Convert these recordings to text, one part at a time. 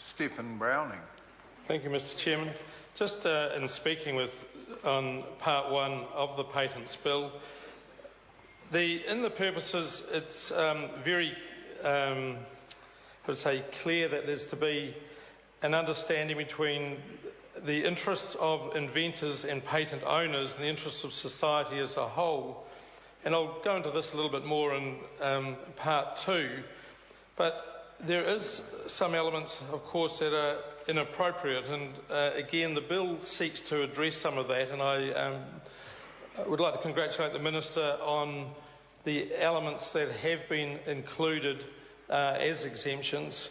Stephen Browning. Thank you, Mr. Chairman. Just in speaking on part one of the patents bill, in the purposes, it's very clear that there's to be an understanding between the interests of inventors and patent owners and the interests of society as a whole. And I'll go into this a little bit more in part two, but there is some elements, of course, that are inappropriate, and again, the bill seeks to address some of that, and I would like to congratulate the Minister on the elements that have been included as exemptions,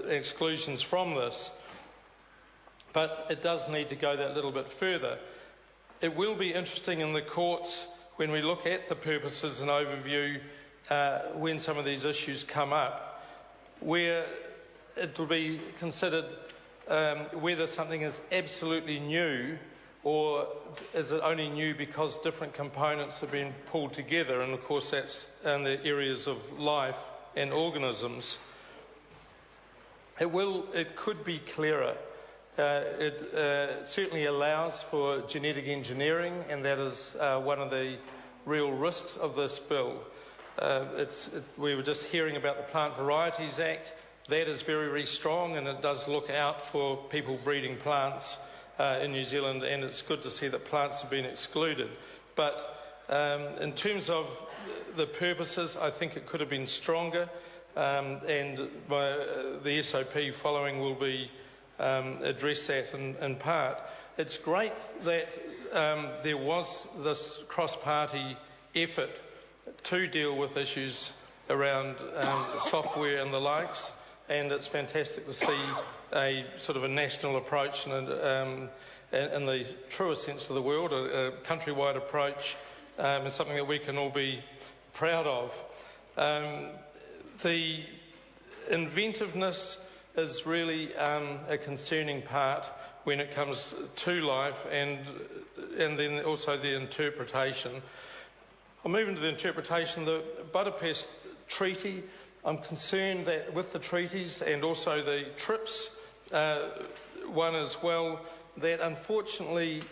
exclusions from this. But it does need to go that little bit further. It will be interesting in the courts when we look at the purposes and overview when some of these issues come up, where it will be considered whether something is absolutely new or is it only new because different components have been pulled together, and of course that's in the areas of life and organisms. It could be clearer. It certainly allows for genetic engineering, and that is one of the real risks of this bill. We were just hearing about the Plant Varieties Act. That is very, very strong, and it does look out for people breeding plants in New Zealand, and it's good to see that plants have been excluded. But in terms of the purposes, I think it could have been stronger, and the SOP following will be address that in part. It's great that there was this cross-party effort to deal with issues around software and the likes, and it's fantastic to see a sort of a national approach and in the truest sense of the word, a countrywide approach, and something that we can all be proud of. The inventiveness is really a concerning part when it comes to life, and then also the interpretation. I'll move into the interpretation. The Budapest Treaty, I'm concerned that with the treaties and also the TRIPS one as well, that unfortunately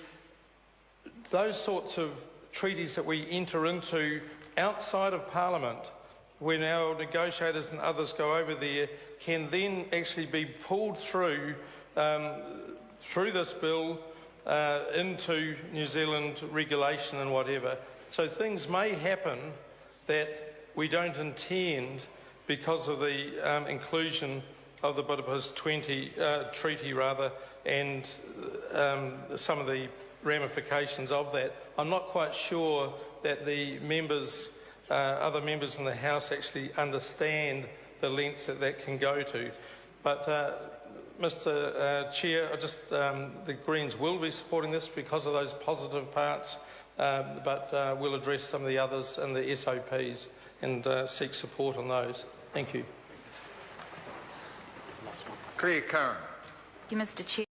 those sorts of treaties that we enter into outside of Parliament, when our negotiators and others go over there, can then actually be pulled through this bill into New Zealand regulation and whatever. So things may happen that we don't intend because of the inclusion of the Budapest Treaty and some of the ramifications of that. I'm not quite sure that the other members in the House actually understand the lengths that can go to. But Mr. Chair, the Greens will be supporting this because of those positive parts, but we'll address some of the others in the SOPs and seek support on those. Thank you. Claire Curran. Thank you, Mr. Chair.